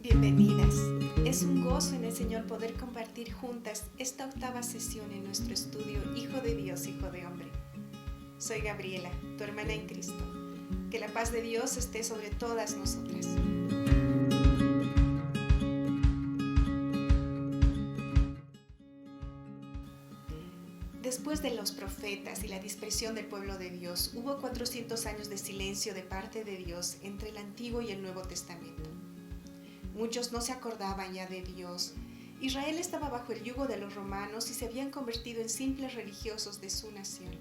Bienvenidas. Es un gozo en el Señor poder compartir juntas esta octava sesión en nuestro estudio Hijo de Dios, Hijo de Hombre. Soy Gabriela, tu hermana en Cristo. Que la paz de Dios esté sobre todas nosotras. Después de los profetas y la dispersión del pueblo de Dios, hubo 400 años de silencio de parte de Dios entre el Antiguo y el Nuevo Testamento. Muchos no se acordaban ya de Dios. Israel estaba bajo el yugo de los romanos y se habían convertido en simples religiosos de su nación.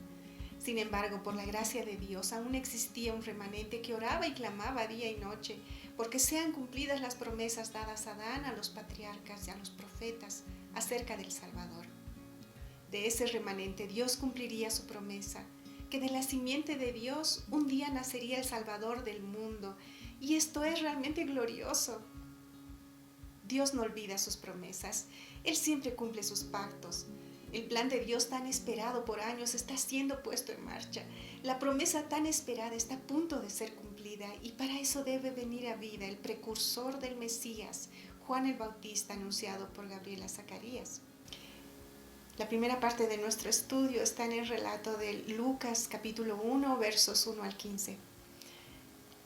Sin embargo, por la gracia de Dios, aún existía un remanente que oraba y clamaba día y noche, porque sean cumplidas las promesas dadas a Adán, a los patriarcas y a los profetas acerca del Salvador. De ese remanente Dios cumpliría su promesa, que de la simiente de Dios un día nacería el Salvador del mundo, y esto es realmente glorioso. Dios no olvida sus promesas, Él siempre cumple sus pactos. El plan de Dios tan esperado por años está siendo puesto en marcha. La promesa tan esperada está a punto de ser cumplida y para eso debe venir a vida el precursor del Mesías, Juan el Bautista, anunciado por Gabriel a Zacarías. La primera parte de nuestro estudio está en el relato de Lucas capítulo 1, versos 1 al 15.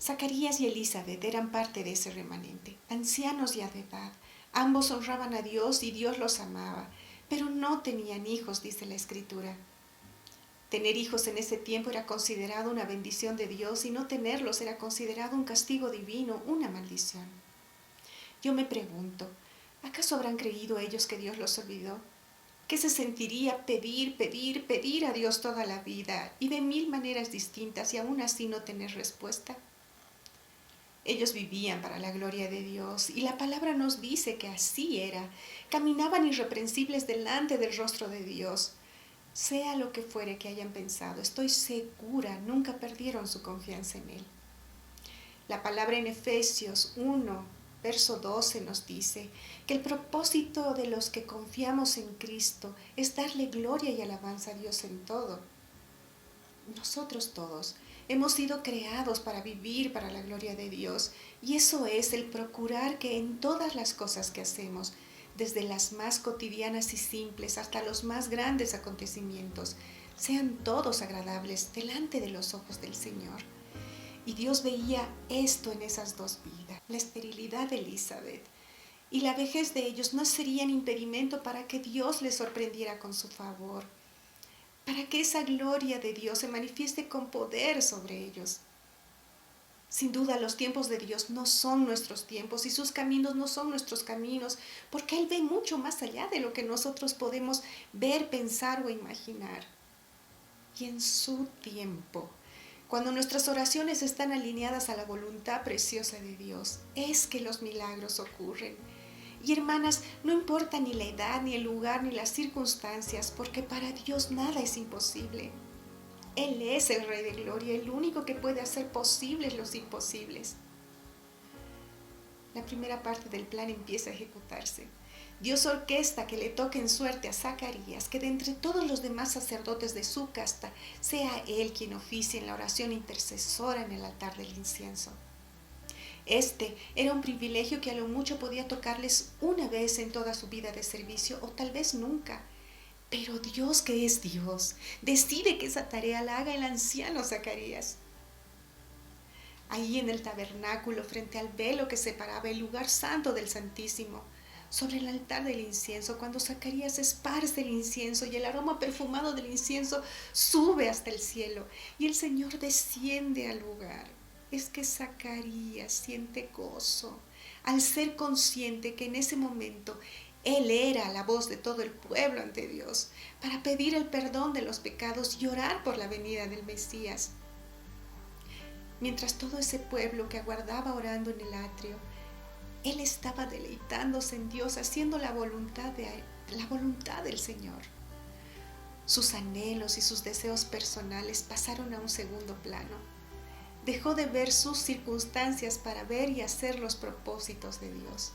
Zacarías y Elizabeth eran parte de ese remanente, ancianos ya de edad. Ambos honraban a Dios y Dios los amaba, pero no tenían hijos, dice la Escritura. Tener hijos en ese tiempo era considerado una bendición de Dios y no tenerlos era considerado un castigo divino, una maldición. Yo me pregunto, ¿acaso habrán creído ellos que Dios los olvidó? ¿Qué se sentiría pedir a Dios toda la vida y de mil maneras distintas y aún así no tener respuesta? Ellos vivían para la gloria de Dios y la palabra nos dice que así era. Caminaban irreprensibles delante del rostro de Dios. Sea lo que fuere que hayan pensado, estoy segura, nunca perdieron su confianza en Él. La palabra en Efesios 1, verso 12 nos dice que el propósito de los que confiamos en Cristo es darle gloria y alabanza a Dios en todo. Nosotros todos hemos sido creados para vivir para la gloria de Dios y eso es el procurar que en todas las cosas que hacemos, desde las más cotidianas y simples hasta los más grandes acontecimientos, sean todos agradables delante de los ojos del Señor. Y Dios veía esto en esas dos vidas, la esterilidad de Elizabeth y la vejez de ellos no serían impedimento para que Dios les sorprendiera con su favor, para que esa gloria de Dios se manifieste con poder sobre ellos. Sin duda, los tiempos de Dios no son nuestros tiempos y sus caminos no son nuestros caminos, porque Él ve mucho más allá de lo que nosotros podemos ver, pensar o imaginar. Y en su tiempo, cuando nuestras oraciones están alineadas a la voluntad preciosa de Dios, es que los milagros ocurren. Y hermanas, no importa ni la edad, ni el lugar, ni las circunstancias, porque para Dios nada es imposible. Él es el Rey de Gloria, el único que puede hacer posibles los imposibles. La primera parte del plan empieza a ejecutarse. Dios orquesta que le toque en suerte a Zacarías, que de entre todos los demás sacerdotes de su casta, sea él quien oficie en la oración intercesora en el altar del incienso. Este era un privilegio que a lo mucho podía tocarles una vez en toda su vida de servicio o tal vez nunca. Pero Dios, que es Dios, decide que esa tarea la haga el anciano Zacarías. Ahí en el tabernáculo, frente al velo que separaba el lugar santo del Santísimo, sobre el altar del incienso, cuando Zacarías esparce el incienso y el aroma perfumado del incienso sube hasta el cielo y el Señor desciende al lugar, es que Zacarías siente gozo al ser consciente que en ese momento él era la voz de todo el pueblo ante Dios para pedir el perdón de los pecados y orar por la venida del Mesías. Mientras todo ese pueblo que aguardaba orando en el atrio, él estaba deleitándose en Dios, haciendo la voluntad del Señor. Sus anhelos y sus deseos personales pasaron a un segundo plano. Dejó de ver sus circunstancias para ver y hacer los propósitos de Dios.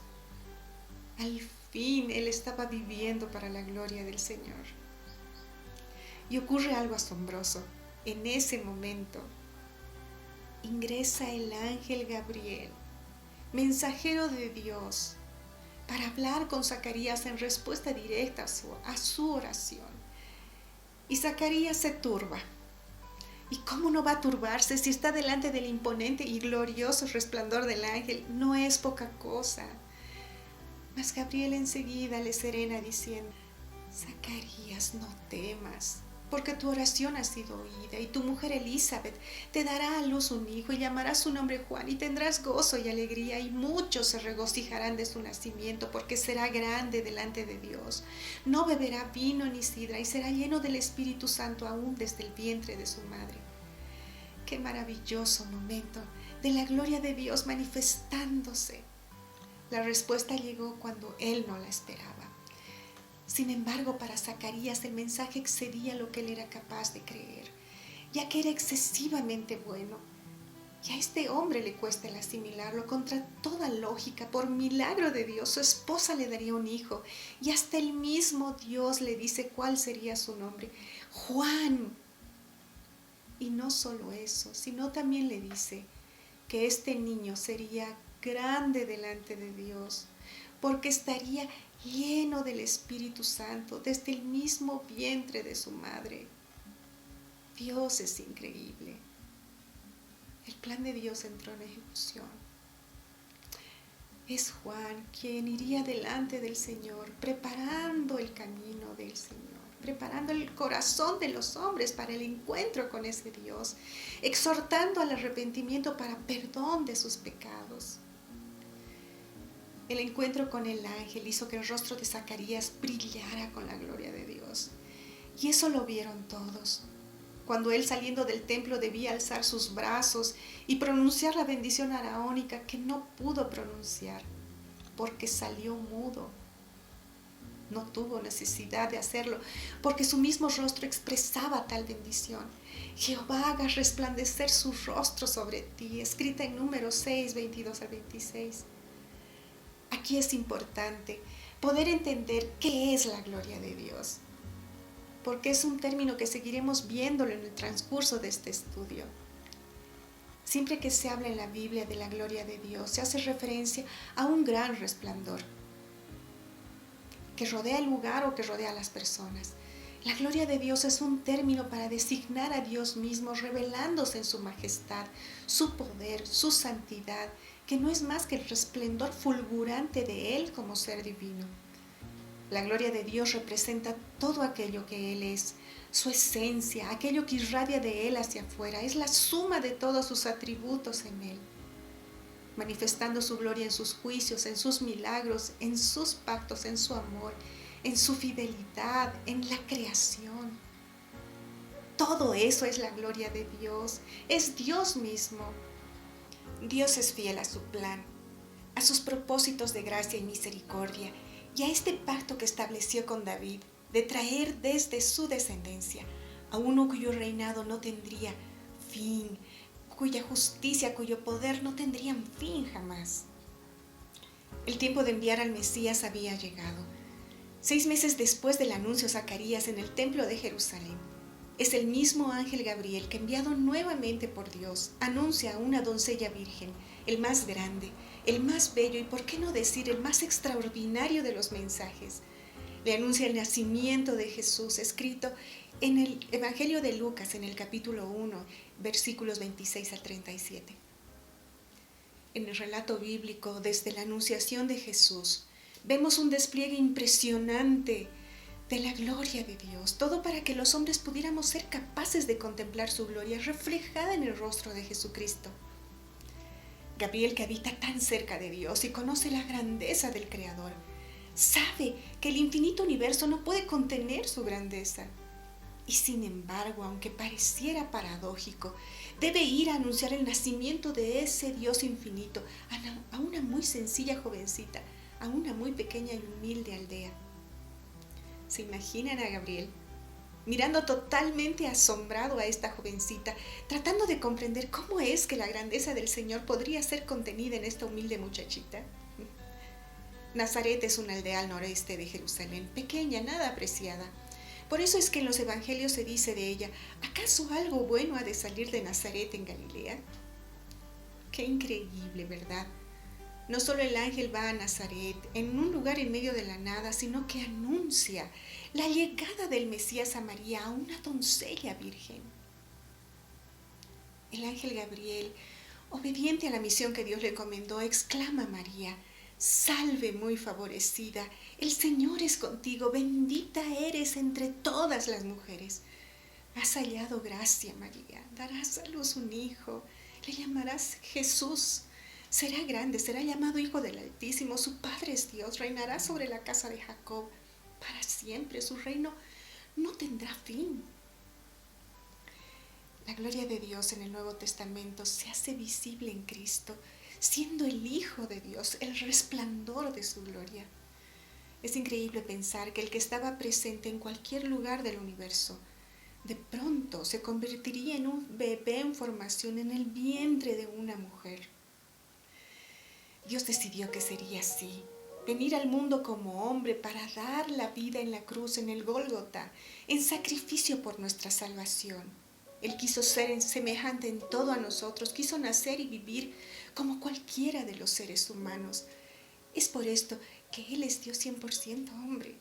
Al fin, él estaba viviendo para la gloria del Señor. Y ocurre algo asombroso. En ese momento, ingresa el ángel Gabriel mensajero de Dios, para hablar con Zacarías en respuesta directa a su oración. Y Zacarías se turba. ¿Y cómo no va a turbarse si está delante del imponente y glorioso resplandor del ángel? No es poca cosa. Mas Gabriel enseguida le serena diciendo: Zacarías, no temas, porque tu oración ha sido oída, y tu mujer Elizabeth te dará a luz un hijo, y llamarás su nombre Juan, y tendrás gozo y alegría, y muchos se regocijarán de su nacimiento, porque será grande delante de Dios. No beberá vino ni sidra, y será lleno del Espíritu Santo aún desde el vientre de su madre. Qué maravilloso momento de la gloria de Dios manifestándose. La respuesta llegó cuando él no la esperaba. Sin embargo, para Zacarías el mensaje excedía lo que él era capaz de creer, ya que era excesivamente bueno. Y a este hombre le cuesta el asimilarlo. Contra toda lógica, por milagro de Dios, su esposa le daría un hijo, y hasta el mismo Dios le dice cuál sería su nombre: Juan. Y no solo eso, sino también le dice que este niño sería grande delante de Dios, porque estaría lleno del Espíritu Santo desde el mismo vientre de su madre. Dios es increíble. El plan de Dios entró en ejecución. Es Juan quien iría delante del Señor, preparando el camino del Señor, preparando el corazón de los hombres para el encuentro con ese Dios, exhortando al arrepentimiento para perdón de sus pecados. El encuentro con el ángel hizo que el rostro de Zacarías brillara con la gloria de Dios. Y eso lo vieron todos. Cuando él, saliendo del templo, debía alzar sus brazos y pronunciar la bendición araónica, que no pudo pronunciar porque salió mudo. No tuvo necesidad de hacerlo, porque su mismo rostro expresaba tal bendición. Jehová haga resplandecer su rostro sobre ti, escrita en Números 6, 22 al 26. Aquí es importante poder entender qué es la gloria de Dios, porque es un término que seguiremos viéndolo en el transcurso de este estudio. Siempre que se habla en la Biblia de la gloria de Dios, se hace referencia a un gran resplandor que rodea el lugar o que rodea a las personas. La gloria de Dios es un término para designar a Dios mismo revelándose en su majestad, su poder, su santidad, que no es más que el resplendor fulgurante de Él como ser divino. La gloria de Dios representa todo aquello que Él es, su esencia, aquello que irradia de Él hacia afuera, es la suma de todos sus atributos en Él, manifestando su gloria en sus juicios, en sus milagros, en sus pactos, en su amor, en su fidelidad, en la creación. Todo eso es la gloria de Dios, es Dios mismo. Dios es fiel a su plan, a sus propósitos de gracia y misericordia, y a este pacto que estableció con David, de traer desde su descendencia a uno cuyo reinado no tendría fin, cuya justicia, cuyo poder no tendrían fin jamás. El tiempo de enviar al Mesías había llegado. 6 meses después del anuncio a Zacarías en el templo de Jerusalén, es el mismo ángel Gabriel que, enviado nuevamente por Dios, anuncia a una doncella virgen, el más grande, el más bello y, por qué no decir, el más extraordinario de los mensajes. Le anuncia el nacimiento de Jesús, escrito en el Evangelio de Lucas, en el capítulo 1, versículos 26 al 37. En el relato bíblico, desde la anunciación de Jesús, vemos un despliegue impresionante de la gloria de Dios, todo para que los hombres pudiéramos ser capaces de contemplar su gloria reflejada en el rostro de Jesucristo. Gabriel, que habita tan cerca de Dios y conoce la grandeza del Creador, sabe que el infinito universo no puede contener su grandeza. Y sin embargo, aunque pareciera paradójico, debe ir a anunciar el nacimiento de ese Dios infinito a una muy sencilla jovencita, a una muy pequeña y humilde aldea. ¿Se imaginan a Gabriel mirando totalmente asombrado a esta jovencita, tratando de comprender cómo es que la grandeza del Señor podría ser contenida en esta humilde muchachita? Nazaret es una aldea al noreste de Jerusalén, pequeña, nada apreciada. Por eso es que en los evangelios se dice de ella: ¿acaso algo bueno ha de salir de Nazaret en Galilea? Qué increíble, ¿verdad? No solo el ángel va a Nazaret, en un lugar en medio de la nada, sino que anuncia la llegada del Mesías a María, a una doncella virgen. El ángel Gabriel, obediente a la misión que Dios le encomendó, exclama a María: salve muy favorecida, el Señor es contigo, bendita eres entre todas las mujeres. Has hallado gracia, María, darás a luz un hijo, le llamarás Jesús. Será grande, será llamado Hijo del Altísimo, su Padre es Dios, reinará sobre la casa de Jacob para siempre, su reino no tendrá fin. La gloria de Dios en el Nuevo Testamento se hace visible en Cristo, siendo el Hijo de Dios, el resplandor de su gloria. Es increíble pensar que el que estaba presente en cualquier lugar del universo, de pronto se convertiría en un bebé en formación en el vientre de una mujer. Dios decidió que sería así, venir al mundo como hombre para dar la vida en la cruz, en el Gólgota, en sacrificio por nuestra salvación. Él quiso ser semejante en todo a nosotros, quiso nacer y vivir como cualquiera de los seres humanos. Es por esto que Él es Dios 100% hombre.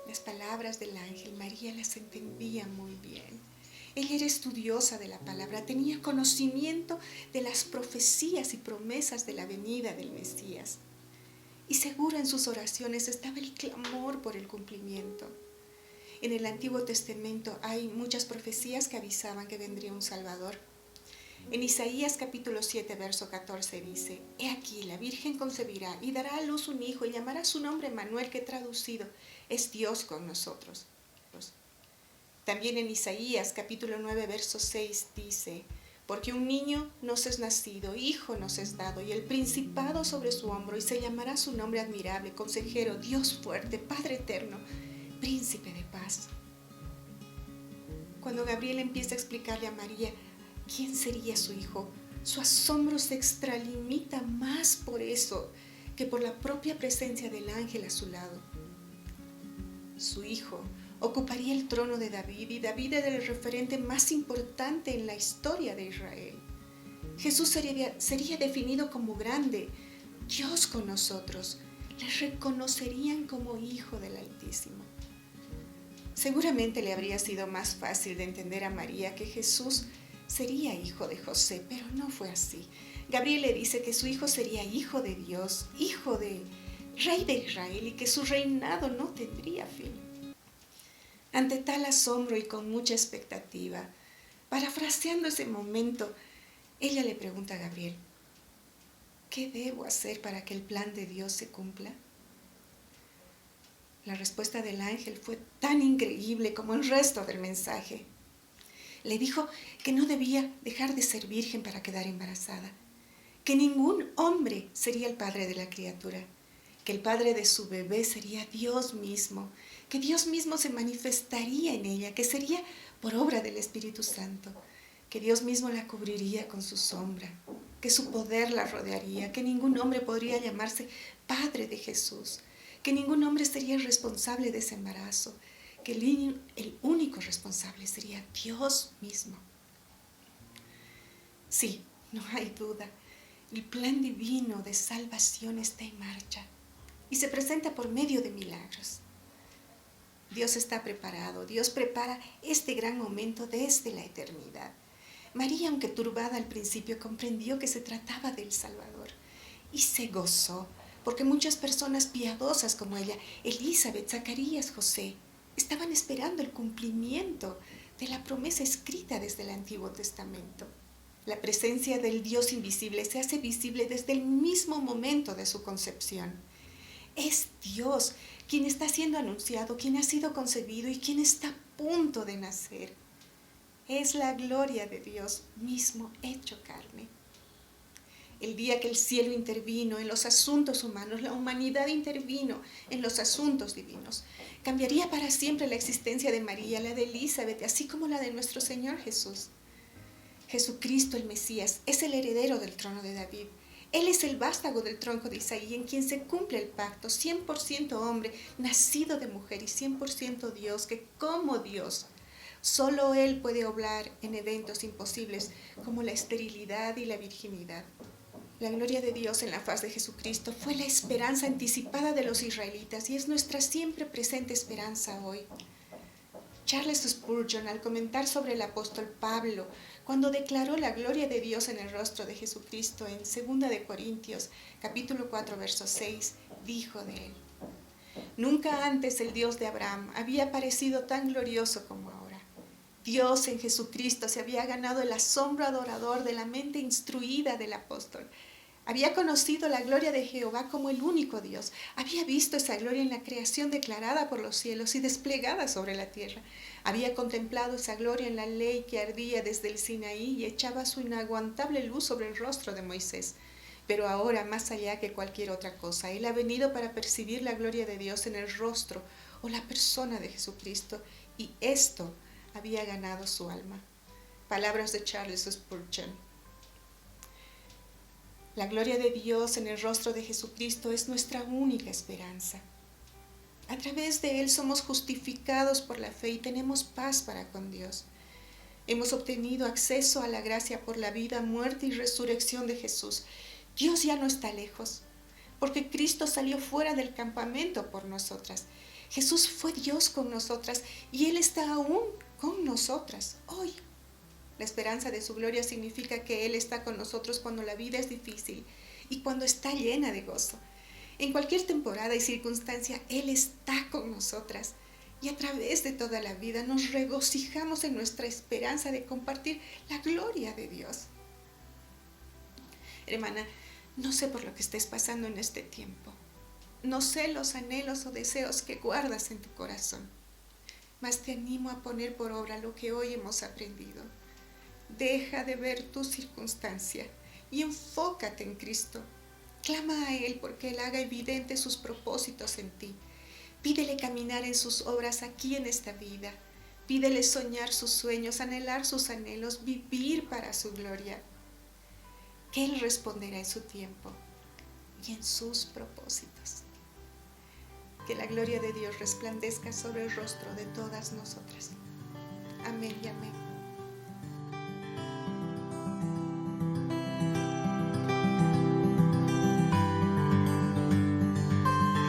Las palabras del ángel María las entendía muy bien. Ella era estudiosa de la palabra, tenía conocimiento de las profecías y promesas de la venida del Mesías. Y seguro en sus oraciones estaba el clamor por el cumplimiento. En el Antiguo Testamento hay muchas profecías que avisaban que vendría un Salvador. En Isaías capítulo 7, verso 14 dice: He aquí, la Virgen concebirá y dará a luz un hijo y llamará su nombre Emmanuel, que traducido es Dios con nosotros. También en Isaías capítulo 9, verso 6 dice: Porque un niño nos es nacido, hijo nos es dado, y el principado sobre su hombro, y se llamará su nombre admirable, consejero, Dios fuerte, Padre eterno, príncipe de paz. Cuando Gabriel empieza a explicarle a María quién sería su hijo, su asombro se extralimita más por eso que por la propia presencia del ángel a su lado. Su hijo ocuparía el trono de David, y David era el referente más importante en la historia de Israel. Jesús sería definido como grande, Dios con nosotros. Le reconocerían como Hijo del Altísimo. Seguramente le habría sido más fácil de entender a María que Jesús sería hijo de José, pero no fue así. Gabriel le dice que su hijo sería hijo de Dios, hijo de Rey de Israel, y que su reinado no tendría fin. Ante tal asombro y con mucha expectativa, parafraseando ese momento, ella le pregunta a Gabriel: ¿qué debo hacer para que el plan de Dios se cumpla? La respuesta del ángel fue tan increíble como el resto del mensaje. Le dijo que no debía dejar de ser virgen para quedar embarazada, que ningún hombre sería el padre de la criatura, que el padre de su bebé sería Dios mismo, que Dios mismo se manifestaría en ella, que sería por obra del Espíritu Santo, que Dios mismo la cubriría con su sombra, que su poder la rodearía, que ningún hombre podría llamarse padre de Jesús, que ningún hombre sería responsable de ese embarazo, que el único responsable sería Dios mismo. Sí, no hay duda, el plan divino de salvación está en marcha y se presenta por medio de milagros. Dios está preparado, Dios prepara este gran momento desde la eternidad. María, aunque turbada al principio, comprendió que se trataba del Salvador y se gozó, porque muchas personas piadosas como ella, Elizabeth, Zacarías, José, estaban esperando el cumplimiento de la promesa escrita desde el Antiguo Testamento. La presencia del Dios invisible se hace visible desde el mismo momento de su concepción. Es Dios quien está siendo anunciado, quien ha sido concebido y quien está a punto de nacer. Es la gloria de Dios mismo hecho carne. El día que el cielo intervino en los asuntos humanos, la humanidad intervino en los asuntos divinos, cambiaría para siempre la existencia de María, la de Elizabeth, así como la de nuestro Señor Jesús. Jesucristo el Mesías es el heredero del trono de David. Él es el vástago del tronco de Isaí, en quien se cumple el pacto, 100% hombre, nacido de mujer y 100% Dios, que como Dios, solo Él puede obrar en eventos imposibles como la esterilidad y la virginidad. La gloria de Dios en la faz de Jesucristo fue la esperanza anticipada de los israelitas y es nuestra siempre presente esperanza hoy. Charles Spurgeon, al comentar sobre el apóstol Pablo, cuando declaró la gloria de Dios en el rostro de Jesucristo en 2 de Corintios, capítulo 4, verso 6, dijo de él: nunca antes el Dios de Abraham había parecido tan glorioso como ahora. Dios en Jesucristo se había ganado el asombro adorador de la mente instruida del apóstol. Había conocido la gloria de Jehová como el único Dios. Había visto esa gloria en la creación declarada por los cielos y desplegada sobre la tierra. Había contemplado esa gloria en la ley que ardía desde el Sinaí y echaba su inaguantable luz sobre el rostro de Moisés. Pero ahora, más allá que cualquier otra cosa, Él ha venido para percibir la gloria de Dios en el rostro o la persona de Jesucristo, y esto había ganado su alma. Palabras de Charles Spurgeon. La gloria de Dios en el rostro de Jesucristo es nuestra única esperanza. A través de Él somos justificados por la fe y tenemos paz para con Dios. Hemos obtenido acceso a la gracia por la vida, muerte y resurrección de Jesús. Dios ya no está lejos, porque Cristo salió fuera del campamento por nosotras. Jesús fue Dios con nosotras y Él está aún con nosotras hoy. La esperanza de su gloria significa que Él está con nosotros cuando la vida es difícil y cuando está llena de gozo. En cualquier temporada y circunstancia, Él está con nosotras. Y a través de toda la vida nos regocijamos en nuestra esperanza de compartir la gloria de Dios. Hermana, no sé por lo que estés pasando en este tiempo. No sé los anhelos o deseos que guardas en tu corazón. Mas te animo a poner por obra lo que hoy hemos aprendido. Deja de ver tu circunstancia y enfócate en Cristo. Clama a Él porque Él haga evidente sus propósitos en ti. Pídele caminar en sus obras aquí en esta vida. Pídele soñar sus sueños, anhelar sus anhelos, vivir para su gloria. Que Él responderá en su tiempo y en sus propósitos. Que la gloria de Dios resplandezca sobre el rostro de todas nosotras. Amén y amén.